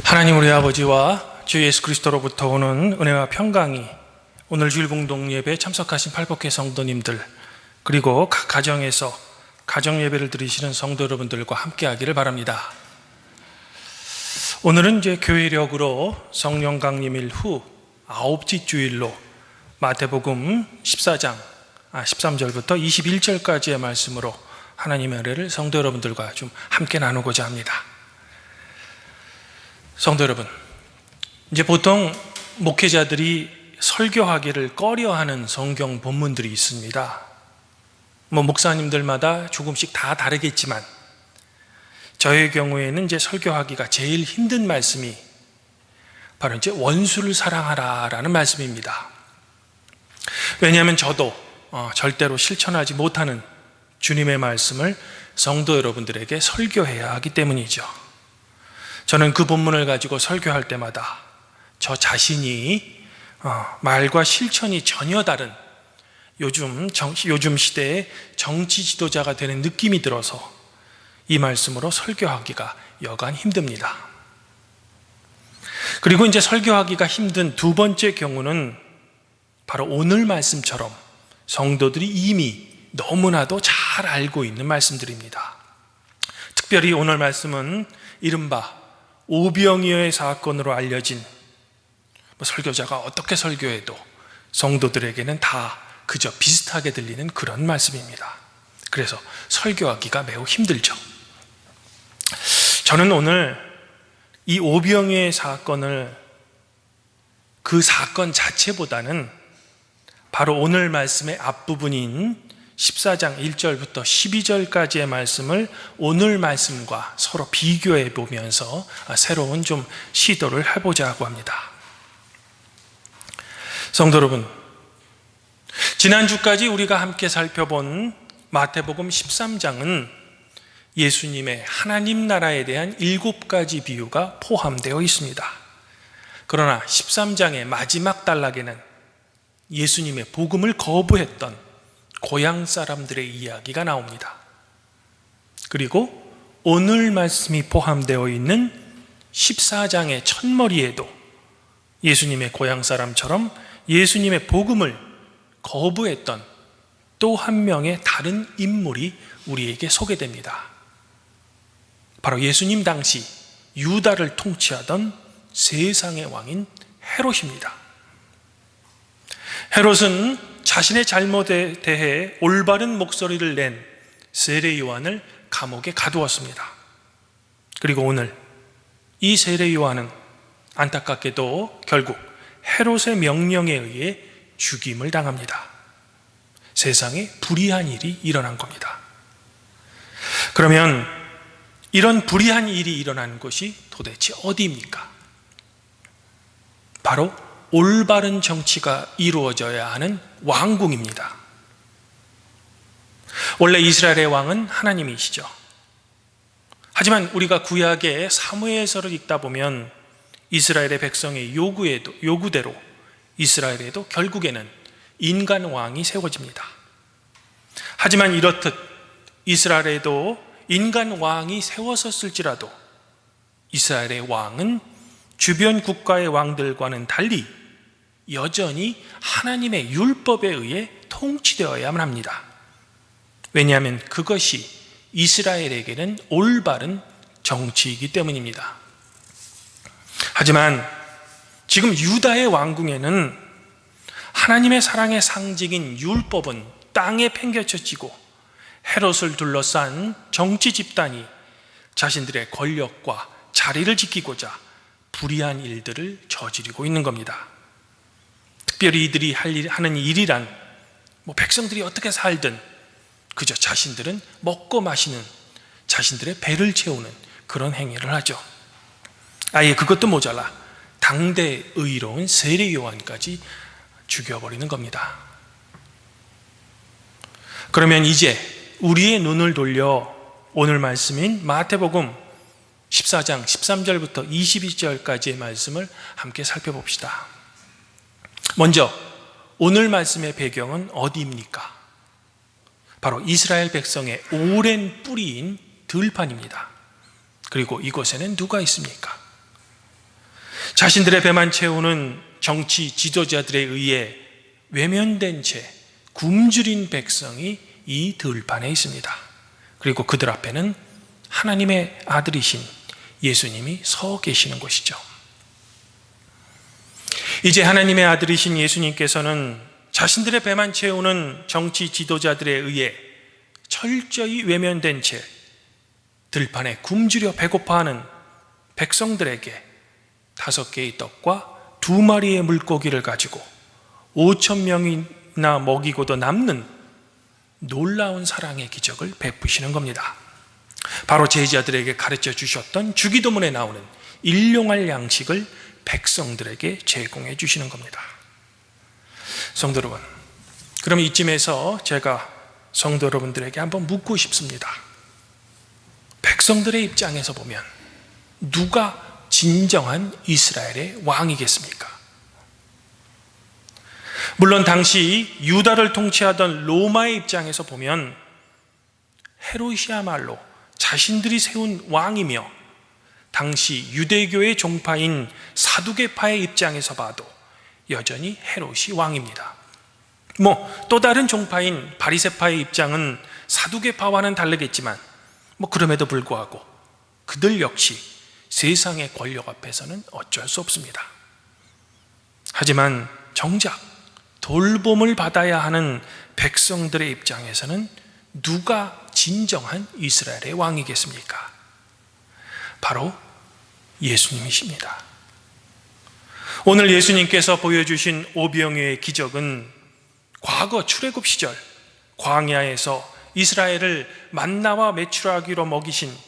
하나님 우리 아버지와 주 예수 그리스도로부터 오는 은혜와 평강이 오늘 주일 공동 예배에 참석하신 팔복회 성도님들, 그리고 각 가정에서 가정 예배를 드리시는 성도 여러분들과 함께 하기를 바랍니다. 오늘은 이제 교회력으로 성령 강림일 후 9째 주일로 마태복음 14장 13절부터 21절까지의 말씀으로 하나님의 은혜를 성도 여러분들과 좀 함께 나누고자 합니다. 성도 여러분, 이제 보통 목회자들이 설교하기를 꺼려하는 성경 본문들이 있습니다. 목사님들마다 조금씩 다 다르겠지만 저의 경우에는 이제 설교하기가 제일 힘든 말씀이 바로 이제 원수를 사랑하라라는 말씀입니다. 왜냐하면 저도 절대로 실천하지 못하는 주님의 말씀을 성도 여러분들에게 설교해야 하기 때문이죠. 저는 그 본문을 가지고 설교할 때마다 저 자신이 말과 실천이 전혀 다른 요즘 시대의 정치 지도자가 되는 느낌이 들어서 이 말씀으로 설교하기가 여간 힘듭니다. 그리고 이제 설교하기가 힘든 두 번째 경우는 바로 오늘 말씀처럼 성도들이 이미 너무나도 잘 알고 있는 말씀들입니다. 특별히 오늘 말씀은 이른바 오병이어의 사건으로 알려진, 설교자가 어떻게 설교해도 성도들에게는 다 그저 비슷하게 들리는 그런 말씀입니다. 그래서 설교하기가 매우 힘들죠. 저는 오늘 이 오병이어의 사건을 그 사건 자체보다는 바로 오늘 말씀의 앞부분인 14장 1절부터 12절까지의 말씀을 오늘 말씀과 서로 비교해 보면서 새로운 좀 시도를 해보자고 합니다. 성도 여러분, 지난주까지 우리가 함께 살펴본 마태복음 13장은 예수님의 하나님 나라에 대한 7가지 비유가 포함되어 있습니다. 그러나 13장의 마지막 단락에는 예수님의 복음을 거부했던 고향 사람들의 이야기가 나옵니다. 그리고 오늘 말씀이 포함되어 있는 14장의 첫머리에도 예수님의 고향 사람처럼 예수님의 복음을 거부했던 또 한 명의 다른 인물이 우리에게 소개됩니다. 바로 예수님 당시 유다를 통치하던 세상의 왕인 헤롯입니다. 헤롯은 자신의 잘못에 대해 올바른 목소리를 낸 세례 요한을 감옥에 가두었습니다. 그리고 오늘 이 세례 요한은 안타깝게도 결국 헤롯의 명령에 의해 죽임을 당합니다. 세상에 불의한 일이 일어난 겁니다. 그러면 이런 불의한 일이 일어난 곳이 도대체 어디입니까? 바로 올바른 정치가 이루어져야 하는 왕궁입니다. 원래 이스라엘의 왕은 하나님이시죠. 하지만 우리가 구약의 사무엘서를 읽다 보면 이스라엘의 백성의 요구대로 이스라엘에도 결국에는 인간 왕이 세워집니다. 하지만 이렇듯 이스라엘에도 인간 왕이 세워졌을지라도 이스라엘의 왕은 주변 국가의 왕들과는 달리 여전히 하나님의 율법에 의해 통치되어야만 합니다. 왜냐하면 그것이 이스라엘에게는 올바른 정치이기 때문입니다. 하지만 지금 유다의 왕궁에는 하나님의 사랑의 상징인 율법은 땅에 팽개쳐지고 헤롯을 둘러싼 정치 집단이 자신들의 권력과 자리를 지키고자 불의한 일들을 저지르고 있는 겁니다. 특별히 이들이 하는 일이란 백성들이 어떻게 살든 그저 자신들은 먹고 마시는, 자신들의 배를 채우는 그런 행위를 하죠. 아예 그것도 모자라 당대 의로운 세례 요한까지 죽여버리는 겁니다. 그러면 이제 우리의 눈을 돌려 오늘 말씀인 마태복음 14장 13절부터 22절까지의 말씀을 함께 살펴봅시다. 먼저 오늘 말씀의 배경은 어디입니까? 바로 이스라엘 백성의 오랜 뿌리인 들판입니다. 그리고 이곳에는 누가 있습니까? 자신들의 배만 채우는 정치 지도자들에 의해 외면된 채 굶주린 백성이 이 들판에 있습니다. 그리고 그들 앞에는 하나님의 아들이신 예수님이 서 계시는 것이죠. 이제 하나님의 아들이신 예수님께서는 자신들의 배만 채우는 정치 지도자들에 의해 철저히 외면된 채 들판에 굶주려 배고파하는 백성들에게 5개의 떡과 2마리의 물고기를 가지고 5,000명이나 먹이고도 남는 놀라운 사랑의 기적을 베푸시는 겁니다. 바로 제자들에게 가르쳐 주셨던 주기도문에 나오는 일용할 양식을 백성들에게 제공해 주시는 겁니다. 성도 여러분, 그럼 이쯤에서 제가 성도 여러분들에게 한번 묻고 싶습니다. 백성들의 입장에서 보면 누가 진정한 이스라엘의 왕이겠습니까? 물론 당시 유다를 통치하던 로마의 입장에서 보면 헤롯이야말로 자신들이 세운 왕이며 당시 유대교의 종파인 사두개파의 입장에서 봐도 여전히 헤롯이 왕입니다. 또 다른 종파인 바리새파의 입장은 사두개파와는 다르겠지만 그럼에도 불구하고 그들 역시 세상의 권력 앞에서는 어쩔 수 없습니다. 하지만 정작 돌봄을 받아야 하는 백성들의 입장에서는 누가 진정한 이스라엘의 왕이겠습니까? 바로 예수님이십니다. 오늘 예수님께서 보여주신 오병이어의 기적은 과거 출애굽 시절 광야에서 이스라엘을 만나와 메추라기로 먹이신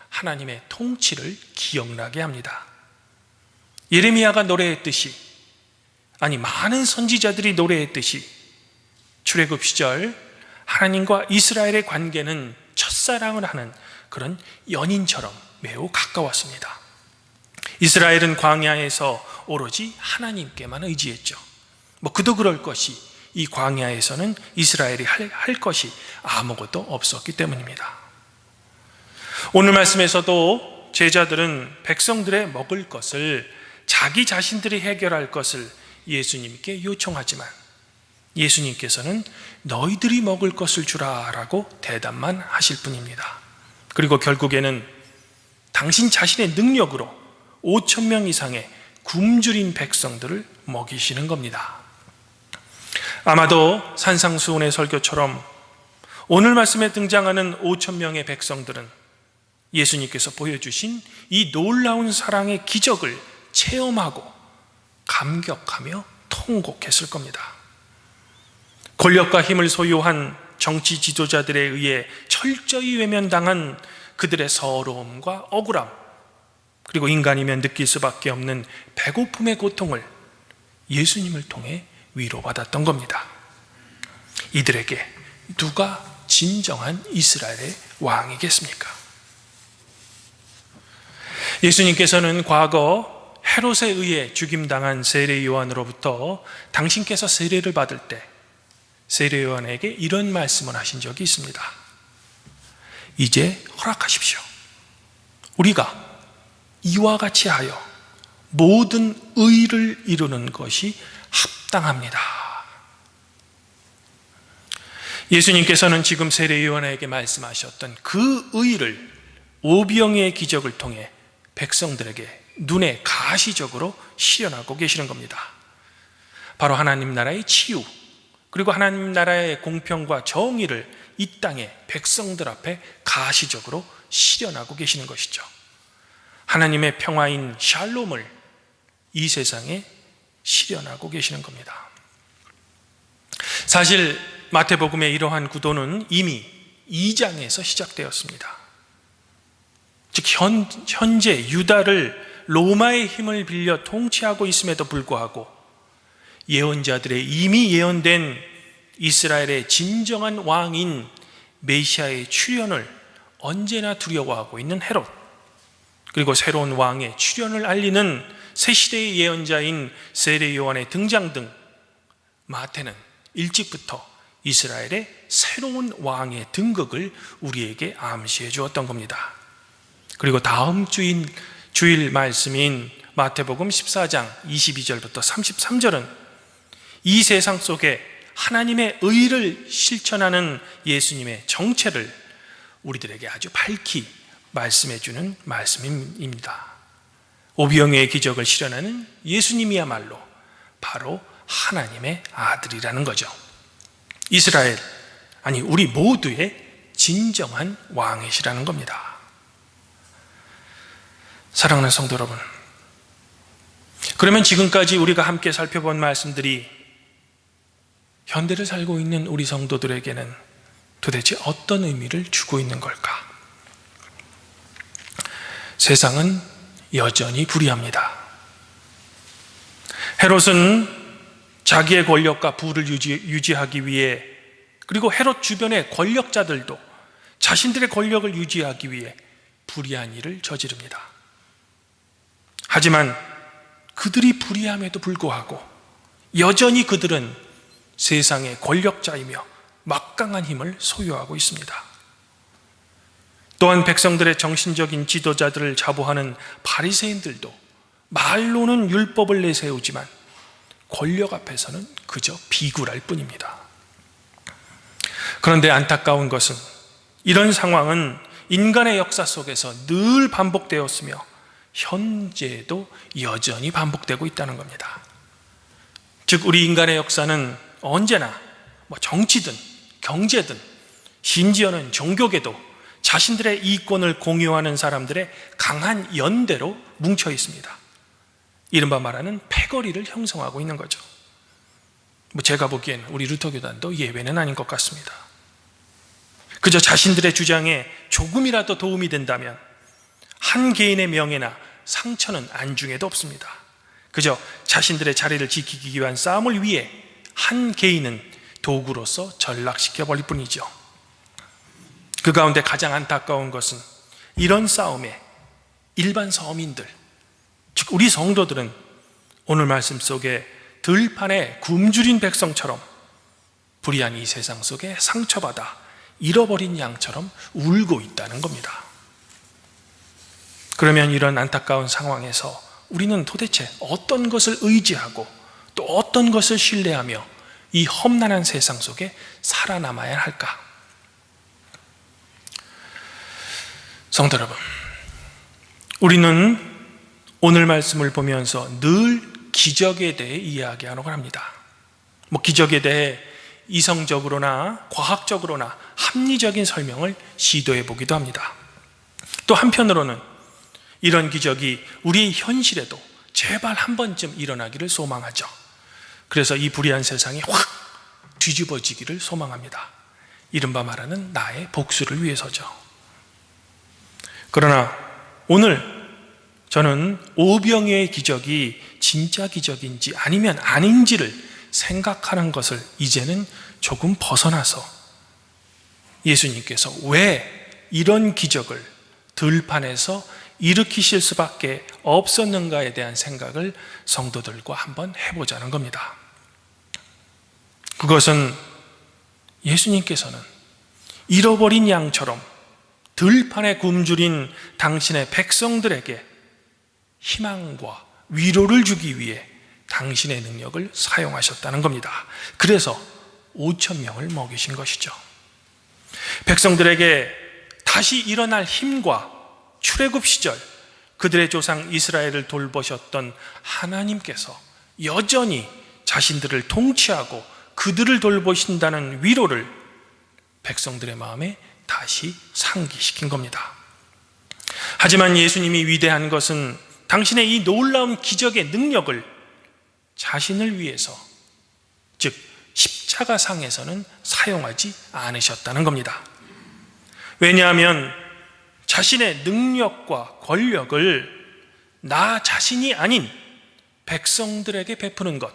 하나님의 통치를 기억나게 합니다. 예레미야가 노래했듯이, 많은 선지자들이 노래했듯이 출애굽 시절 하나님과 이스라엘의 관계는 첫사랑을 하는 그런 연인처럼 매우 가까웠습니다. 이스라엘은 광야에서 오로지 하나님께만 의지했죠. 그도 그럴 것이 이 광야에서는 이스라엘이 할 것이 아무것도 없었기 때문입니다. 오늘 말씀에서도 제자들은 백성들의 먹을 것을 자기 자신들이 해결할 것을 예수님께 요청하지만 예수님께서는 너희들이 먹을 것을 주라 라고 대답만 하실 뿐입니다. 그리고 결국에는 당신 자신의 능력으로 5,000명 이상의 굶주린 백성들을 먹이시는 겁니다. 아마도 산상수훈의 설교처럼 오늘 말씀에 등장하는 5,000명의 백성들은 예수님께서 보여주신 이 놀라운 사랑의 기적을 체험하고 감격하며 통곡했을 겁니다. 권력과 힘을 소유한 정치 지도자들에 의해 철저히 외면당한 그들의 서러움과 억울함, 그리고 인간이면 느낄 수밖에 없는 배고픔의 고통을 예수님을 통해 위로받았던 겁니다. 이들에게 누가 진정한 이스라엘의 왕이겠습니까? 예수님께서는 과거 헤롯에 의해 죽임당한 세례 요한으로부터 당신께서 세례를 받을 때 세례 요한에게 이런 말씀을 하신 적이 있습니다. 이제 허락하십시오. 우리가 이와 같이 하여 모든 의를 이루는 것이 합당합니다. 예수님께서는 지금 세례 요한에게 말씀하셨던 그 의를 오병이어의 기적을 통해 백성들에게 눈에 가시적으로 실현하고 계시는 겁니다. 바로 하나님 나라의 치유, 그리고 하나님 나라의 공평과 정의를 이 땅의 백성들 앞에 가시적으로 실현하고 계시는 것이죠. 하나님의 평화인 샬롬을 이 세상에 실현하고 계시는 겁니다. 사실 마태복음의 이러한 구도는 이미 2장에서 시작되었습니다. 즉 현재 유다를 로마의 힘을 빌려 통치하고 있음에도 불구하고 예언자들의 이미 예언된 이스라엘의 진정한 왕인 메시아의 출현을 언제나 두려워하고 있는 헤롯, 그리고 새로운 왕의 출현을 알리는 새 시대의 예언자인 세례 요한의 등장 등 마태는 일찍부터 이스라엘의 새로운 왕의 등극을 우리에게 암시해 주었던 겁니다. 그리고 다음 주일 말씀인 마태복음 14장 22절부터 33절은 이 세상 속에 하나님의 의를 실천하는 예수님의 정체를 우리들에게 아주 밝히 말씀해 주는 말씀입니다. 오병이어의 기적을 실현하는 예수님이야말로 바로 하나님의 아들이라는 거죠. 이스라엘, 아니 우리 모두의 진정한 왕이시라는 겁니다. 사랑하는 성도 여러분, 그러면 지금까지 우리가 함께 살펴본 말씀들이 현대를 살고 있는 우리 성도들에게는 도대체 어떤 의미를 주고 있는 걸까? 세상은 여전히 불의합니다. 헤롯은 자기의 권력과 부를 유지하기 위해, 그리고 헤롯 주변의 권력자들도 자신들의 권력을 유지하기 위해 불의한 일을 저지릅니다. 하지만 그들이 불의함에도 불구하고 여전히 그들은 세상의 권력자이며 막강한 힘을 소유하고 있습니다. 또한 백성들의 정신적인 지도자들을 자부하는 바리새인들도 말로는 율법을 내세우지만 권력 앞에서는 그저 비굴할 뿐입니다. 그런데 안타까운 것은 이런 상황은 인간의 역사 속에서 늘 반복되었으며 현재에도 여전히 반복되고 있다는 겁니다. 즉 우리 인간의 역사는 언제나 정치든 경제든 심지어는 종교계도 자신들의 이권을 공유하는 사람들의 강한 연대로 뭉쳐 있습니다. 이른바 말하는 패거리를 형성하고 있는 거죠. 제가 보기엔 우리 루터교단도 예외는 아닌 것 같습니다. 그저 자신들의 주장에 조금이라도 도움이 된다면 한 개인의 명예나 상처는 안중에도 없습니다. 그저 자신들의 자리를 지키기 위한 싸움을 위해 한 개인은 도구로서 전락시켜버릴 뿐이죠. 그 가운데 가장 안타까운 것은 이런 싸움에 일반 서민들, 즉 우리 성도들은 오늘 말씀 속에 들판에 굶주린 백성처럼 불의한 이 세상 속에 상처받아 잃어버린 양처럼 울고 있다는 겁니다. 그러면 이런 안타까운 상황에서 우리는 도대체 어떤 것을 의지하고 또 어떤 것을 신뢰하며 이 험난한 세상 속에 살아남아야 할까? 성도 여러분, 우리는 오늘 말씀을 보면서 늘 기적에 대해 이야기하려고 합니다. 기적에 대해 이성적으로나 과학적으로나 합리적인 설명을 시도해 보기도 합니다. 또 한편으로는 이런 기적이 우리의 현실에도 제발 한 번쯤 일어나기를 소망하죠. 그래서 이 불의한 세상이 확 뒤집어지기를 소망합니다. 이른바 말하는 나의 복수를 위해서죠. 그러나 오늘 저는 오병이어의 기적이 진짜 기적인지 아니면 아닌지를 생각하는 것을 이제는 조금 벗어나서 예수님께서 왜 이런 기적을 들판에서 일으키실 수밖에 없었는가에 대한 생각을 성도들과 한번 해보자는 겁니다. 그것은 예수님께서는 잃어버린 양처럼 들판에 굶주린 당신의 백성들에게 희망과 위로를 주기 위해 당신의 능력을 사용하셨다는 겁니다. 그래서 5,000명을 먹이신 것이죠. 백성들에게 다시 일어날 힘과 출애굽 시절 그들의 조상 이스라엘을 돌보셨던 하나님께서 여전히 자신들을 통치하고 그들을 돌보신다는 위로를 백성들의 마음에 다시 상기시킨 겁니다. 하지만 예수님이 위대한 것은 당신의 이 놀라운 기적의 능력을 자신을 위해서, 즉 십자가상에서는 사용하지 않으셨다는 겁니다. 왜냐하면 자신의 능력과 권력을 나 자신이 아닌 백성들에게 베푸는 것,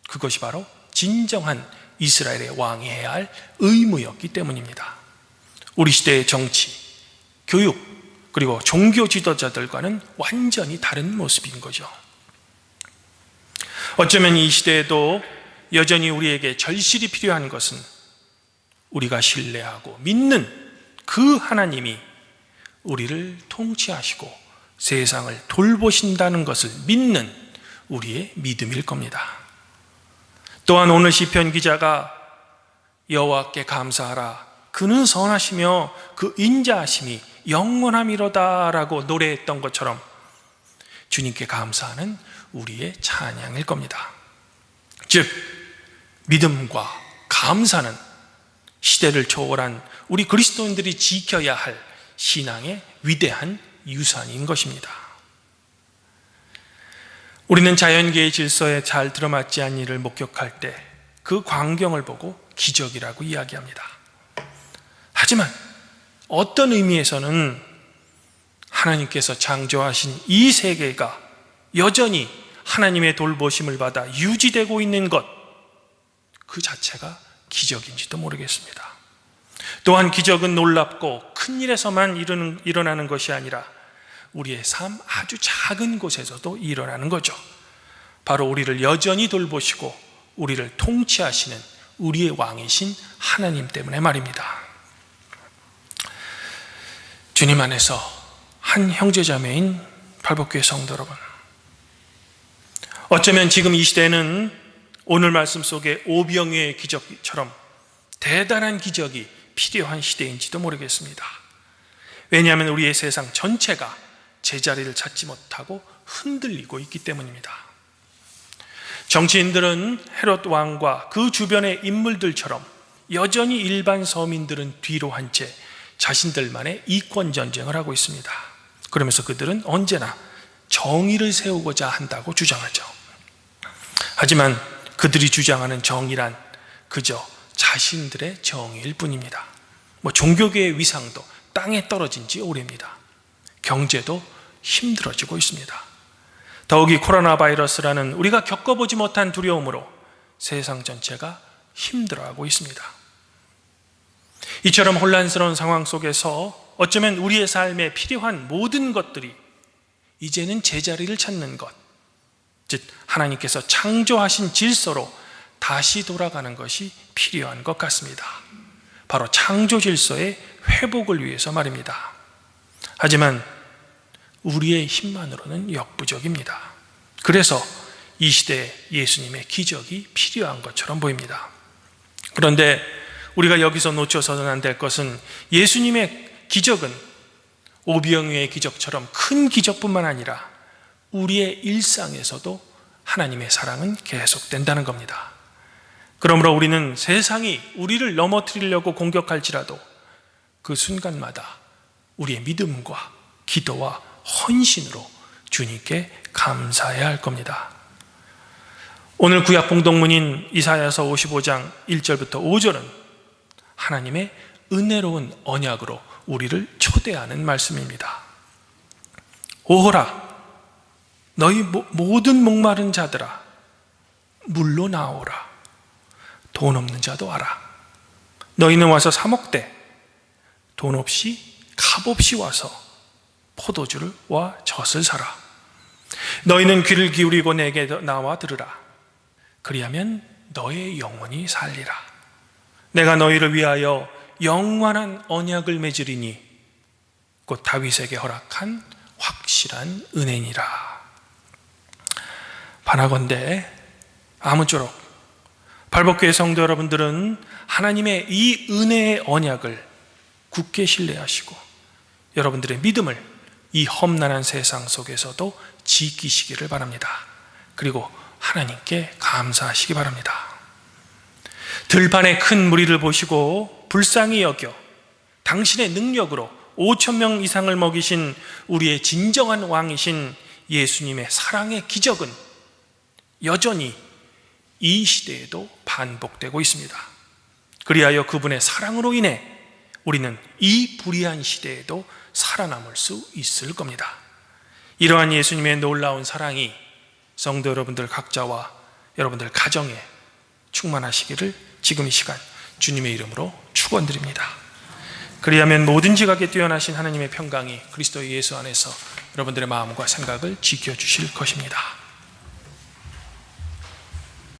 그것이 바로 진정한 이스라엘의 왕이 해야 할 의무였기 때문입니다. 우리 시대의 정치, 교육, 그리고 종교 지도자들과는 완전히 다른 모습인 거죠. 어쩌면 이 시대에도 여전히 우리에게 절실히 필요한 것은 우리가 신뢰하고 믿는 그 하나님이 우리를 통치하시고 세상을 돌보신다는 것을 믿는 우리의 믿음일 겁니다. 또한 오늘 시편 기자가 여호와께 감사하라, 그는 선하시며 그 인자하심이 영원함이로다 라고 노래했던 것처럼 주님께 감사하는 우리의 찬양일 겁니다. 즉 믿음과 감사는 시대를 초월한 우리 그리스도인들이 지켜야 할 신앙의 위대한 유산인 것입니다. 우리는 자연계의 질서에 잘 들어맞지 않은 일을 목격할 때 그 광경을 보고 기적이라고 이야기합니다. 하지만 어떤 의미에서는 하나님께서 창조하신 이 세계가 여전히 하나님의 돌보심을 받아 유지되고 있는 것, 그 자체가 기적인지도 모르겠습니다. 또한 기적은 놀랍고 큰 일에서만 일어나는 것이 아니라 우리의 삶 아주 작은 곳에서도 일어나는 거죠. 바로 우리를 여전히 돌보시고 우리를 통치하시는 우리의 왕이신 하나님 때문에 말입니다. 주님 안에서 한 형제자매인 팔복교회 성도 여러분, 어쩌면 지금 이 시대는 오늘 말씀 속에 오병이어의 기적처럼 대단한 기적이 필요한 시대인지도 모르겠습니다. 왜냐하면 우리의 세상 전체가 제자리를 찾지 못하고 흔들리고 있기 때문입니다. 정치인들은 헤롯 왕과 그 주변의 인물들처럼 여전히 일반 서민들은 뒤로 한 채 자신들만의 이권 전쟁을 하고 있습니다. 그러면서 그들은 언제나 정의를 세우고자 한다고 주장하죠. 하지만 그들이 주장하는 정의란 그저 자신들의 정의일 뿐입니다. 종교계의 위상도 땅에 떨어진 지 오래입니다. 경제도 힘들어지고 있습니다. 더욱이 코로나 바이러스라는 우리가 겪어보지 못한 두려움으로 세상 전체가 힘들어하고 있습니다. 이처럼 혼란스러운 상황 속에서 어쩌면 우리의 삶에 필요한 모든 것들이 이제는 제자리를 찾는 것, 즉 하나님께서 창조하신 질서로 다시 돌아가는 것이 필요한 것 같습니다. 바로 창조 질서의 회복을 위해서 말입니다. 하지만 우리의 힘만으로는 역부족입니다. 그래서 이 시대에 예수님의 기적이 필요한 것처럼 보입니다. 그런데 우리가 여기서 놓쳐서는 안 될 것은 예수님의 기적은 오병이어의 기적처럼 큰 기적뿐만 아니라 우리의 일상에서도 하나님의 사랑은 계속된다는 겁니다. 그러므로 우리는 세상이 우리를 넘어뜨리려고 공격할지라도 그 순간마다 우리의 믿음과 기도와 헌신으로 주님께 감사해야 할 겁니다. 오늘 구약 공동문인 이사야서 55장 1절부터 5절은 하나님의 은혜로운 언약으로 우리를 초대하는 말씀입니다. 오호라, 너희 모든 목마른 자들아, 물로 나오라. 돈 없는 자도 와라. 너희는 와서 사 먹되 돈 없이 값없이 와서 포도주와 젖을 사라. 너희는 귀를 기울이고 내게 나와 들으라. 그리하면 너의 영혼이 살리라. 내가 너희를 위하여 영원한 언약을 맺으리니 곧 다윗에게 허락한 확실한 은혜니라. 바라건대 아무쪼록 발복교회 성도 여러분들은 하나님의 이 은혜의 언약을 굳게 신뢰하시고 여러분들의 믿음을 이 험난한 세상 속에서도 지키시기를 바랍니다. 그리고 하나님께 감사하시기 바랍니다. 들판의 큰 무리를 보시고 불쌍히 여겨 당신의 능력으로 5,000명 이상을 먹이신 우리의 진정한 왕이신 예수님의 사랑의 기적은 여전히 이 시대에도 반복되고 있습니다. 그리하여 그분의 사랑으로 인해 우리는 이 불의한 시대에도 살아남을 수 있을 겁니다. 이러한 예수님의 놀라운 사랑이 성도 여러분들 각자와 여러분들 가정에 충만하시기를 지금 이 시간 주님의 이름으로 축원드립니다. 그리하면 모든 지각에 뛰어나신 하나님의 평강이 그리스도 예수 안에서 여러분들의 마음과 생각을 지켜주실 것입니다.